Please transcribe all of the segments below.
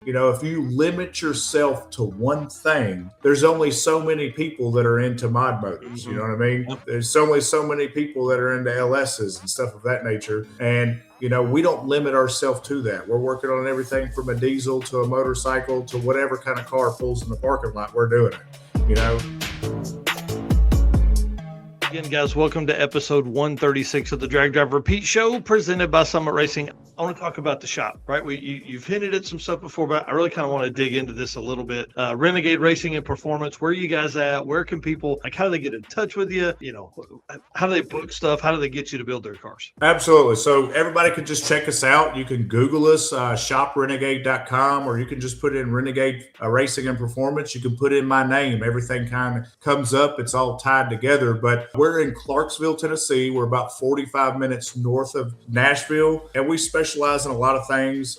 You know, if you limit yourself to one thing, there's only so many people that are into mod motors. You know what I mean? Yep. There's only so many people that are into LSs and stuff of that nature. And, you know, we don't limit ourselves to that. We're working on everything from a diesel to a motorcycle to whatever kind of car pulls in the parking lot. We're doing it, you know? Again, guys, welcome to episode 136 of the Drag Drive Repeat Show, presented by Summit Racing. I want to talk about the shop, right? You've hinted at some stuff before, but I really kind of want to dig into this a little bit. Renegade Racing and Performance, where are you guys at? Where can people, like, how do they get in touch with you? You know, how do they book stuff? How do they get you to build their cars? Absolutely. So everybody can just check us out. You can Google us, shoprenegade.com, or you can just put in Renegade Racing and Performance. You can put in my name. Everything kind of comes up. It's all tied together. But we're in Clarksville, Tennessee. We're about 45 minutes north of Nashville, and we specialize in a lot of things.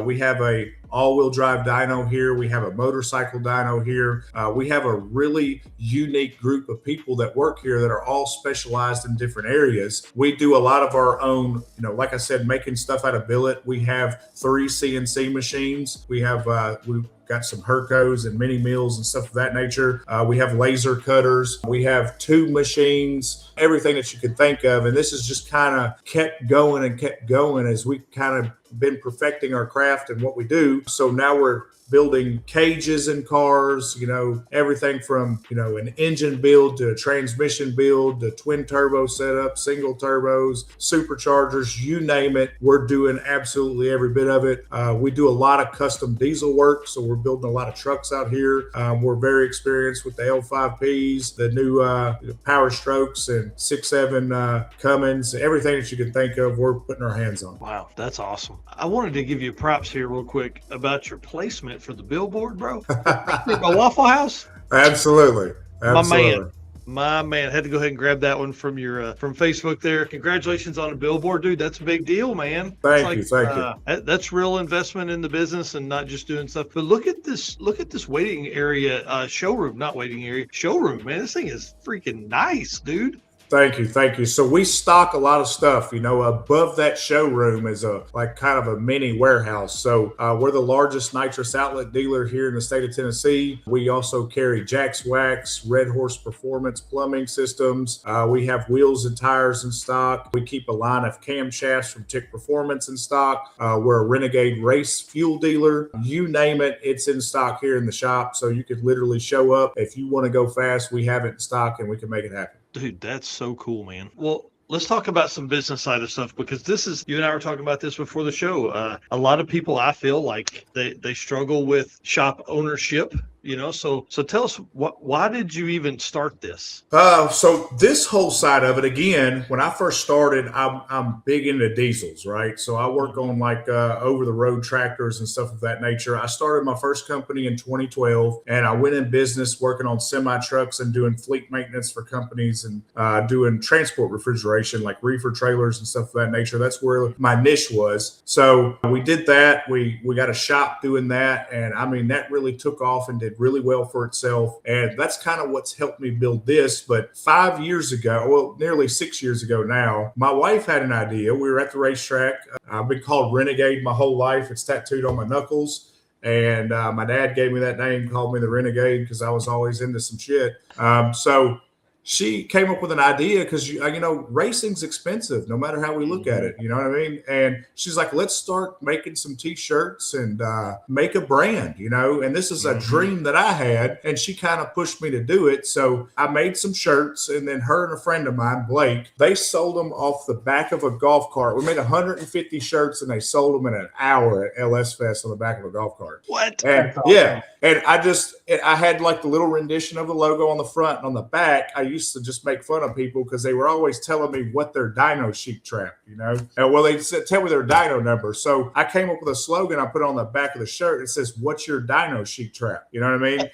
We have a all-wheel drive dyno here. We have a motorcycle dyno here. We have a really unique group of people that work here that are all specialized in different areas. We do a lot of our own, you know, like I said, making stuff out of billet. We have 3 CNC machines. We have we've got some Hercos and mini mills and stuff of that nature. We have laser cutters. We have tube machines, everything that you could think of. And this has just kind of kept going as we kind of been perfecting our craft and what we do. So now we're building cages in cars, you know, everything from, you know, an engine build to a transmission build to twin turbo setup, single turbos, superchargers, you name it. We're doing absolutely every bit of it. We do a lot of custom diesel work, so we're building a lot of trucks out here. We're very experienced with the L5Ps, the new Power Strokes and 6.7 Cummins, everything that you can think of, we're putting our hands on. Wow, that's awesome. I wanted to give you props here real quick about your placement for the billboard, bro. A Waffle House. Absolutely. My man, had to go ahead and grab that one from your from Facebook there. Congratulations on a billboard, dude. That's a big deal, man. Thank you. That's real investment in the business and not just doing stuff. But look at this waiting area, showroom, man. This thing is freaking nice, dude. Thank you. So we stock a lot of stuff, you know, above that showroom is kind of a mini warehouse. So we're the largest nitrous outlet dealer here in the state of Tennessee. We also carry Jack's Wax, Red Horse Performance plumbing systems. We have wheels and tires in stock. We keep a line of camshafts from Tick Performance in stock. We're a Renegade Race fuel dealer. You name it, it's in stock here in the shop. So you could literally show up. If you want to go fast, we have it in stock and we can make it happen. Dude, that's so cool, man. Well, let's talk about some business side of stuff, because this is, you and I were talking about this before the show. A lot of people, I feel like they struggle with shop ownership, you know, so tell us why did you even start this? So this whole side of it, again, when I first started, I'm big into diesels, right? So I work on like over the road tractors and stuff of that nature. I started my first company in 2012, and I went in business working on semi trucks and doing fleet maintenance for companies and doing transport refrigeration, like reefer trailers and stuff of that nature. That's where my niche was. So we did that. We got a shop doing that. And I mean, that really took off and did really well for itself. And that's kind of what's helped me build this. But 5 years ago, well, nearly 6 years ago now, my wife had an idea. We were at the racetrack. I've been called Renegade my whole life. It's tattooed on my knuckles. And my dad gave me that name, called me the Renegade, because I was always into some shit. So she came up with an idea because, you know, racing's expensive no matter how we look at it. You know what I mean? And she's like, let's start making some T-shirts and make a brand, you know, and this is a dream that I had. And she kind of pushed me to do it. So I made some shirts, and then her and a friend of mine, Blake, they sold them off the back of a golf cart. We made 150 shirts, and they sold them in an hour at LS Fest on the back of a golf cart. What? And yeah. And I had like the little rendition of the logo on the front, and on the back, I used to just make fun of people because they were always telling me what their dyno chic trap, you know? And well, they said, tell me their dyno number. So I came up with a slogan. I put it on the back of the shirt. It says, what's your dyno chic trap? You know what I mean?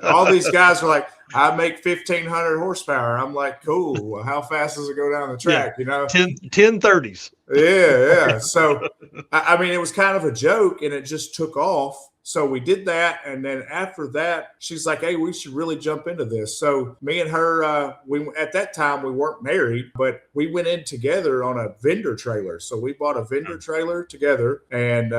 All these guys are like, I make 1,500 horsepower. I'm like, cool. Well, how fast does it go down the track? Yeah. 1030s. Yeah. So, I mean, it was kind of a joke and it just took off. So we did that. And then after that, she's like, hey, we should really jump into this. So me and her, at that time, we weren't married, but we went in together on a vendor trailer. So we bought a vendor trailer together and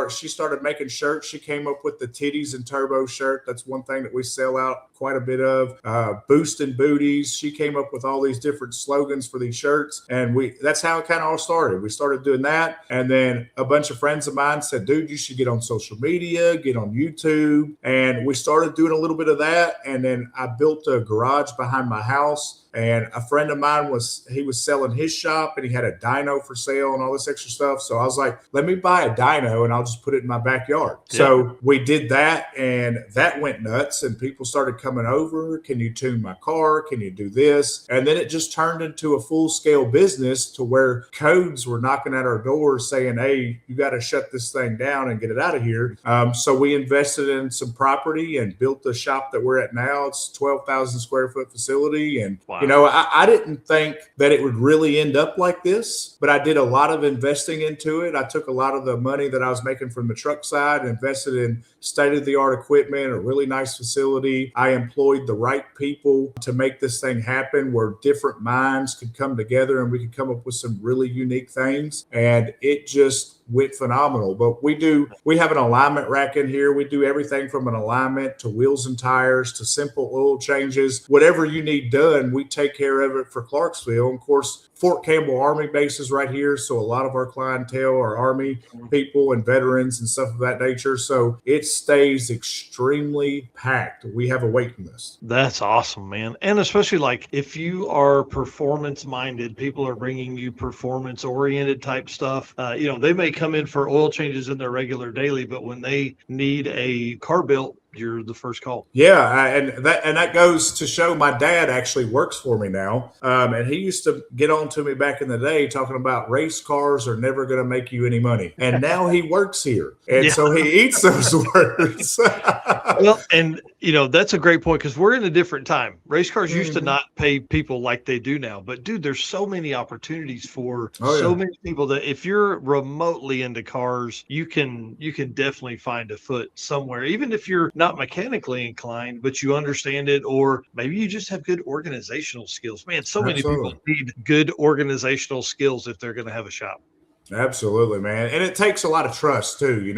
she started making shirts. She came up with the Titties and Turbo shirt. That's one thing that we sell out quite a bit of. Boosting Booties. She came up with all these different slogans for these shirts. And that's how it kind of all started. We started doing that. And then a bunch of friends of mine said, dude, you should get on social media, get on YouTube. And we started doing a little bit of that. And then I built a garage behind my house. And a friend of mine was selling his shop and he had a dyno for sale and all this extra stuff. So I was like, let me buy a dyno and I'll just put it in my backyard. Yeah. So we did that and that went nuts and people started coming over. Can you tune my car? Can you do this? And then it just turned into a full scale business to where codes were knocking at our doors saying, hey, you got to shut this thing down and get it out of here. So we invested in some property and built the shop that we're at now. It's 12,000 square foot facility. And wow. You know, I didn't think that it would really end up like this, but I did a lot of investing into it. I took a lot of the money that I was making from the truck side, invested in state-of-the-art equipment, a really nice facility. I employed the right people to make this thing happen where different minds could come together and we could come up with some really unique things. And it just went phenomenal. But we have an alignment rack in here. We do everything from an alignment to wheels and tires to simple oil changes. Whatever you need done, we take care of it for Clarksville. And of course, Fort Campbell Army base is right here. So a lot of our clientele are Army people and veterans and stuff of that nature. So it stays extremely packed. We have a waiting list. That's awesome, man. And especially like if you are performance minded, people are bringing you performance oriented type stuff. They may come in for oil changes in their regular daily, but when they need a car built, you're the first call. Yeah, and that goes to show my dad actually works for me now. And he used to get on to me back in the day talking about race cars are never going to make you any money. And now he works here. And so he eats those words. Well, and that's a great point because we're in a different time. Race cars used to not pay people like they do now. But dude, there's so many opportunities for many people that if you're remotely into cars, you can definitely find a foot somewhere, even if you're not mechanically inclined, but you understand it, or maybe you just have good organizational skills. Man, so many people need good organizational skills if they're going to have a shop. Absolutely, man. And it takes a lot of trust too.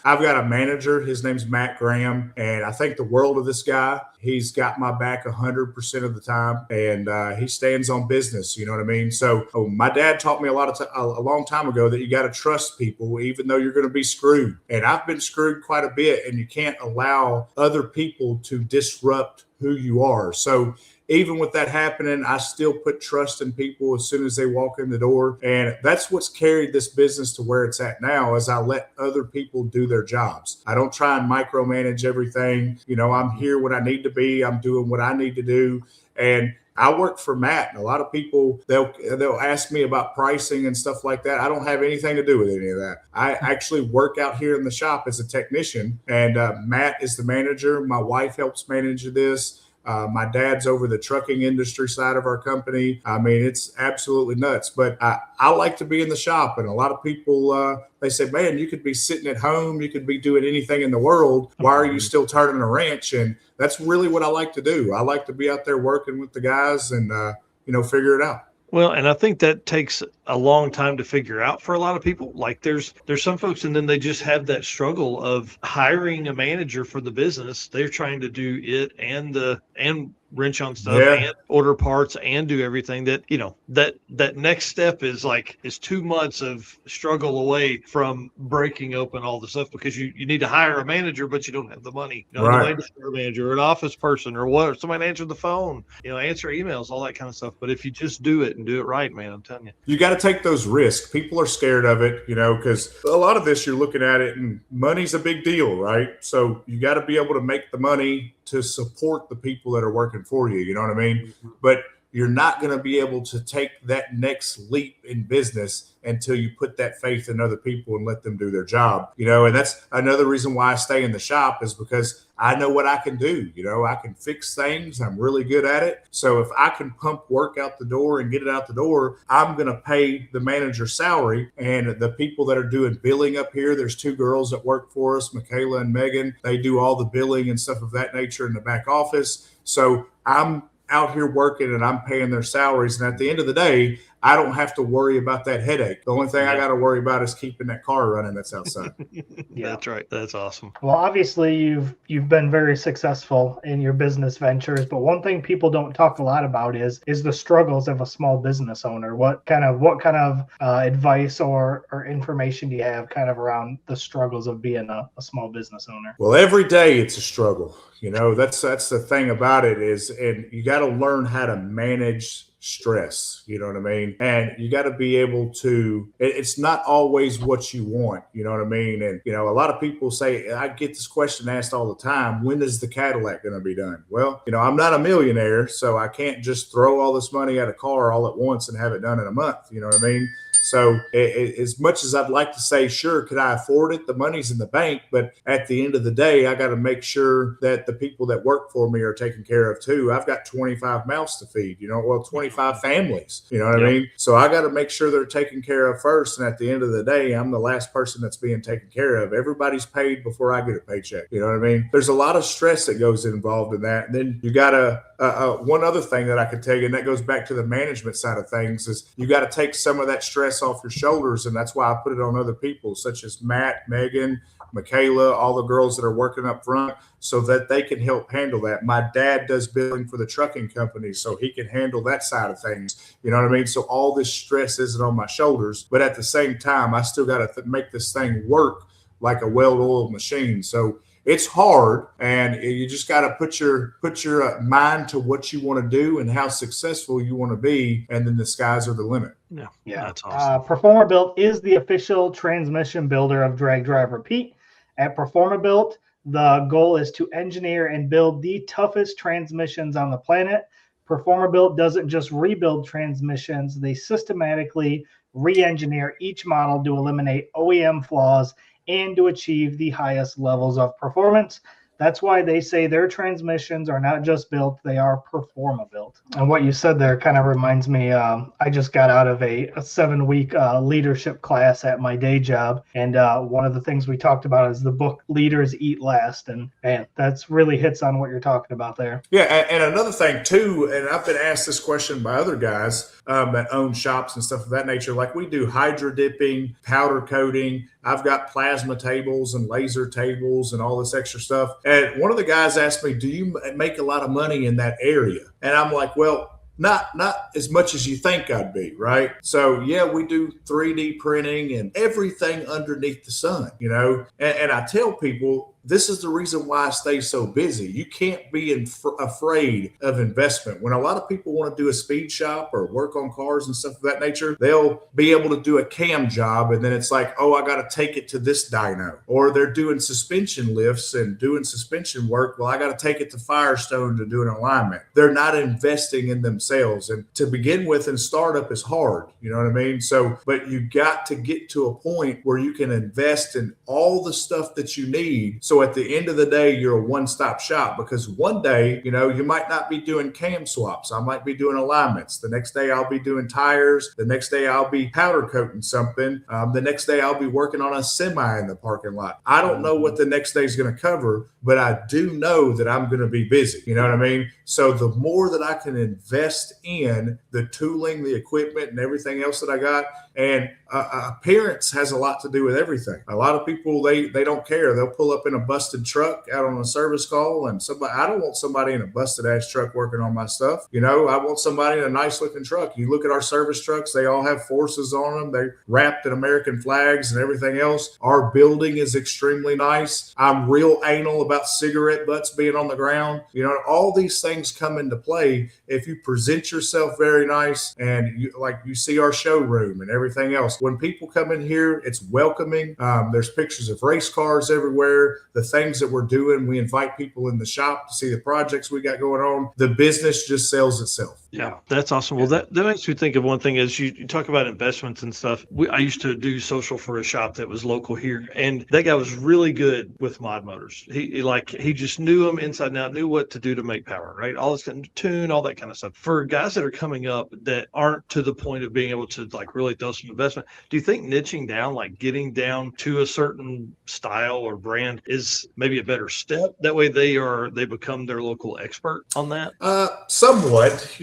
I've got a manager, his name's Matt Graham, and I think the world of this guy. He's got my back 100% of the time, and he stands on business. You know what I mean? So my dad taught me a long time ago that you got to trust people, even though you're going to be screwed. And I've been screwed quite a bit, and you can't allow other people to disrupt who you are. So even with that happening, I still put trust in people as soon as they walk in the door. And that's what's carried this business to where it's at now, is I let other people do their jobs. I don't try and micromanage everything. I'm here when I need to be. I'm doing what I need to do. And I work for Matt, and a lot of people, they'll ask me about pricing and stuff like that. I don't have anything to do with any of that. I actually work out here in the shop as a technician, and Matt is the manager. My wife helps manage this. My dad's over the trucking industry side of our company. I mean, it's absolutely nuts. But I like to be in the shop. And a lot of people, they say, man, you could be sitting at home. You could be doing anything in the world. Why are you still turning a wrench? And that's really what I like to do. I like to be out there working with the guys and, figure it out. Well, and I think that takes a long time to figure out for a lot of people. Like there's some folks, and then they just have that struggle of hiring a manager for the business. They're trying to do it and wrench on stuff and order parts and do everything that, that next step is 2 months of struggle away from breaking open all the stuff because you need to hire a manager, but you don't have the money. You don't have a manager or an office person or somebody answer the phone, answer emails, all that kind of stuff. But if you just do it and do it right, man, I'm telling you. You got to take those risks. People are scared of it, because a lot of this, you're looking at it and money's a big deal, right? So you got to be able to make the money to support the people that are working for you. You know what I mean? Mm-hmm. But you're not going to be able to take that next leap in business until you put that faith in other people and let them do their job. And that's another reason why I stay in the shop is because I know what I can do. I can fix things. I'm really good at it. So if I can pump work out the door and get it out the door, I'm going to pay the manager's salary. And the people that are doing billing up here, there's 2 girls that work for us, Michaela and Megan. They do all the billing and stuff of that nature in the back office. So I'm out here working and I'm paying their salaries. And at the end of the day, I don't have to worry about that headache. The only thing I got to worry about is keeping that car running that's outside. That's right. That's awesome. Well, obviously you've been very successful in your business ventures, but one thing people don't talk a lot about is the struggles of a small business owner. What kind of advice or information do you have kind of around the struggles of being a small business owner? Well, every day it's a struggle. That's the thing about it is, and you got to learn how to manage stress, you know what I mean? And you got to be able to, it's not always what you want, you know what I mean? And, a lot of people say, I get this question asked all the time, when is the Cadillac going to be done? Well, I'm not a millionaire, so I can't just throw all this money at a car all at once and have it done in a month, you know what I mean? So as much as I'd like to say, sure, could I afford it? The money's in the bank. But at the end of the day, I got to make sure that the people that work for me are taken care of too. I've got 25 mouths to feed, 25 families, you know what I mean? So I got to make sure they're taken care of first. And at the end of the day, I'm the last person that's being taken care of. Everybody's paid before I get a paycheck. You know what I mean? There's a lot of stress that goes involved in that. And then you got to, one other thing that I could tell you, and that goes back to the management side of things, is you got to take some of that stress off your shoulders. And that's why I put it on other people, such as Matt, Megan, Michaela, all the girls that are working up front, so that they can help handle that. My dad does billing for the trucking company, so he can handle that side of things. You know what I mean? So all this stress isn't on my shoulders, but at the same time, I still got to make this thing work like a well-oiled machine. So it's hard, and you just got to put your mind to what you want to do and how successful you want to be, and then the skies are the limit. Yeah, that's awesome. Performabuilt is the official transmission builder of Drag Drive Repeat. At Performabuilt, the goal is to engineer and build the toughest transmissions on the planet. Performabuilt doesn't just rebuild transmissions, they systematically re-engineer each model to eliminate OEM flaws and to achieve the highest levels of performance. That's why they say their transmissions are not just built, they are Performabuilt. And what you said there kind of reminds me, I just got out of a 7-week leadership class at my day job. And one of the things we talked about is the book Leaders Eat Last. And man, that's really hits on what you're talking about there. Yeah, and another thing too, and I've been asked this question by other guys that own shops and stuff of that nature. Like, we do hydro dipping, powder coating. I've got plasma tables and laser tables and all this extra stuff. And one of the guys asked me, do you make a lot of money in that area? And I'm like, well, not as much as you think I'd be, right? So yeah, we do 3D printing and everything underneath the sun, and I tell people, this is the reason why I stay so busy. You can't be afraid of investment. When a lot of people want to do a speed shop or work on cars and stuff of that nature, they'll be able to do a cam job, and then it's like, oh, I got to take it to this dyno. Or they're doing suspension lifts and doing suspension work. Well, I got to take it to Firestone to do an alignment. They're not investing in themselves. And to begin with, in startup is hard. You know what I mean? So, but you got to get to a point where you can invest in all the stuff that you need. So at the end of the day, you're a one-stop shop, because one day, you might not be doing cam swaps. I might be doing alignments. The next day I'll be doing tires. The next day I'll be powder coating something. The next day I'll be working on a semi in the parking lot. I don't know what the next day is going to cover, but I do know that I'm going to be busy. You know what I mean? So the more that I can invest in the tooling, the equipment, and everything else that I got, and appearance has a lot to do with everything. A lot of people, they don't care. They'll pull up in a busted truck out on a service call, and I don't want somebody in a busted ass truck working on my stuff. I want somebody in a nice looking truck. You look at our service trucks, they all have forces on them. They're wrapped in American flags and everything else. Our building is extremely nice. I'm real anal about cigarette butts being on the ground. All these things come into play if you present yourself very nice, and you see our showroom and everything everything else. When people come in here, it's welcoming. There's pictures of race cars everywhere. The things that we're doing, we invite people in the shop to see the projects we got going on. The business just sells itself. Yeah, that's awesome. Well, that makes me think of one thing as you talk about investments and stuff. I used to do social for a shop that was local here, and that guy was really good with mod motors. He just knew them inside and out, knew what to do to make power, right? All this kind of tune, all that kind of stuff. For guys that are coming up that aren't to the point of being able to like really throw some investment, do you think niching down, like getting down to a certain style or brand, is maybe a better step? That way they become their local expert on that? Somewhat,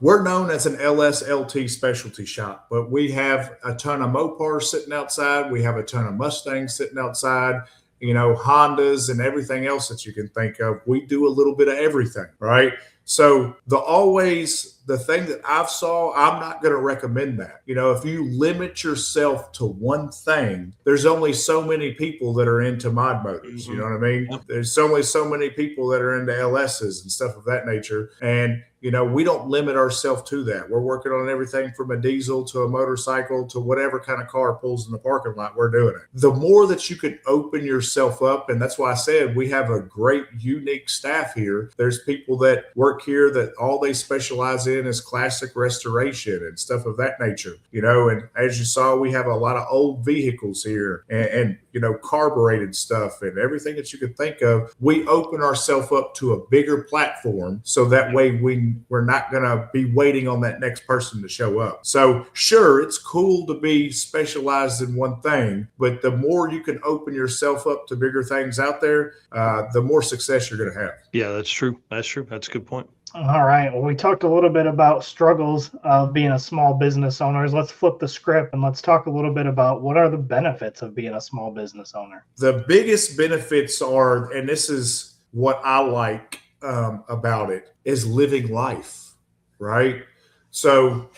we're known as an LSLT specialty shop, but we have a ton of Mopars sitting outside. We have a ton of Mustangs sitting outside, Hondas and everything else that you can think of. We do a little bit of everything, right? So the thing that I've saw, I'm not going to recommend that. If you limit yourself to one thing, there's only so many people that are into mod motors. You know what I mean? Yep. There's only so many people that are into LSs and stuff of that nature. And we don't limit ourselves to that. We're working on everything from a diesel to a motorcycle to whatever kind of car pulls in the parking lot, we're doing it. The more that you can open yourself up, and that's why I said we have a great, unique staff here. There's people that work here that all they specialize in is classic restoration and stuff of that nature. And as you saw, we have a lot of old vehicles here and carbureted stuff and everything that you could think of. We open ourselves up to a bigger platform so that way we're not going to be waiting on that next person to show up. So sure, it's cool to be specialized in one thing, but the more you can open yourself up to bigger things out there, the more success you're going to have. Yeah, that's true. That's a good point. All right. Well, we talked a little bit about struggles of being a small business owner. Let's flip the script and let's talk a little bit about what are the benefits of being a small business owner. The biggest benefits are, and this is what I like about it, is living life, right? So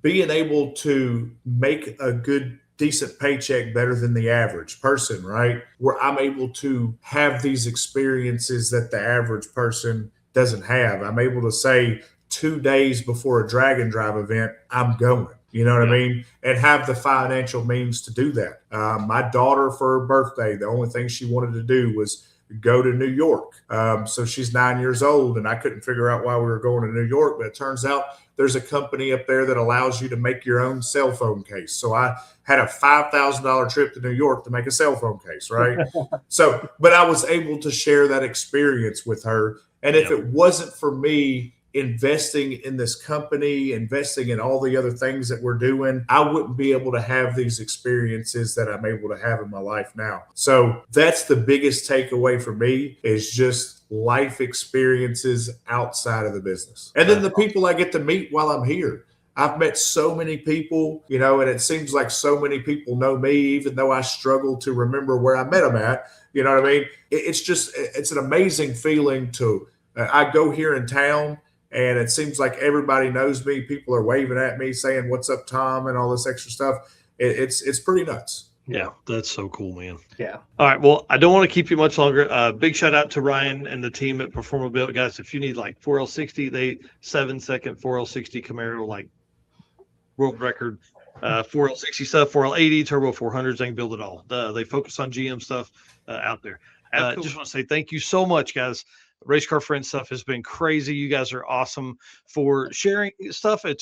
being able to make a good, decent paycheck better than the average person, right? Where I'm able to have these experiences that the average person doesn't have. I'm able to say 2 days before a drag and drive event, I'm going. You know what I mean? And have the financial means to do that. My daughter, for her birthday, the only thing she wanted to do was go to New York. So she's 9 years old, and I couldn't figure out why we were going to New York, but it turns out there's a company up there that allows you to make your own cell phone case. So I had a $5,000 trip to New York to make a cell phone case, right? But I was able to share that experience with her. And if it wasn't for me investing in this company, investing in all the other things that we're doing, I wouldn't be able to have these experiences that I'm able to have in my life now. So that's the biggest takeaway for me, is just life experiences outside of the business. And then the people I get to meet while I'm here. I've met so many people, and it seems like so many people know me, even though I struggle to remember where I met them at. You know what I mean? It's an amazing feeling to, I go here in town and it seems like everybody knows me. People are waving at me saying, "What's up, Tom?" and all this extra stuff. It's pretty nuts. Yeah, that's so cool, man. Yeah. All right. Well, I don't want to keep you much longer. Big shout out to Ryan and the team at Performability. Guys, if you need like 4L60, 7-second 4L60 Camaro, like world record 4L60 stuff, 4L80, turbo 400s, they can build it all. They focus on GM stuff out there. I just want to say thank you so much, guys. Race Car Friends stuff has been crazy. You guys are awesome for sharing stuff. I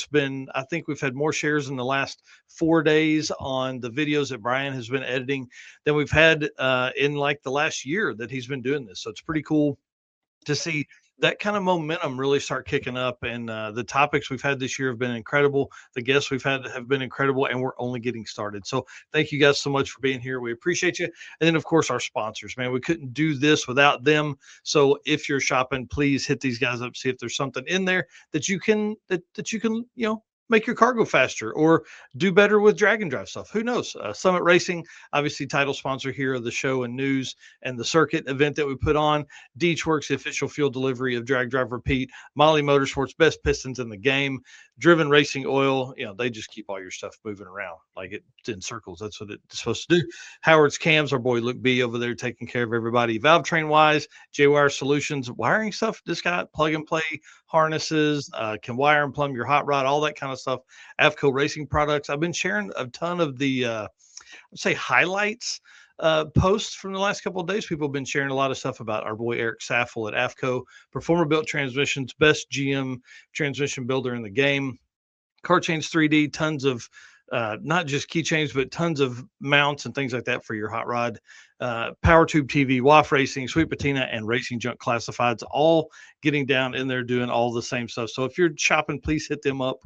think we've had more shares in the last 4 days on the videos that Brian has been editing than we've had in like the last year that he's been doing this. So it's pretty cool to see that kind of momentum really start kicking up. And the topics we've had this year have been incredible. The guests we've had have been incredible, and we're only getting started. So thank you guys so much for being here. We appreciate you. And then, of course, our sponsors, man. We couldn't do this without them. So if you're shopping, please hit these guys up, see if there's something in there that you can, make your car go faster or do better with drag and drive stuff. Who knows? Summit Racing, obviously title sponsor here of the show and news and the circuit event that we put on. Deechworks, the official fuel delivery of Drag Drive Repeat. Molly Motorsports, best pistons in the game. Driven Racing Oil, they just keep all your stuff moving around like it's in circles. That's what it's supposed to do. Howard's Cams, our boy Luke B over there taking care of everybody. Valve Train Wise, J-Wire Solutions, wiring stuff. This guy plug and play harnesses, can wire and plumb your hot rod, all that kind of stuff. Avco Racing Products. I've been sharing a ton of the I'd say highlights posts from the last couple of days. People have been sharing a lot of stuff about our boy Eric Saffel at AFCO, Performer Built Transmissions, best GM transmission builder in the game. Car Chains 3D, tons of not just keychains, but tons of mounts and things like that for your hot rod. Power Tube TV, WAF Racing, Sweet Patina, and Racing Junk Classifieds, all getting down in there doing all the same stuff. So if you're shopping, please hit them up.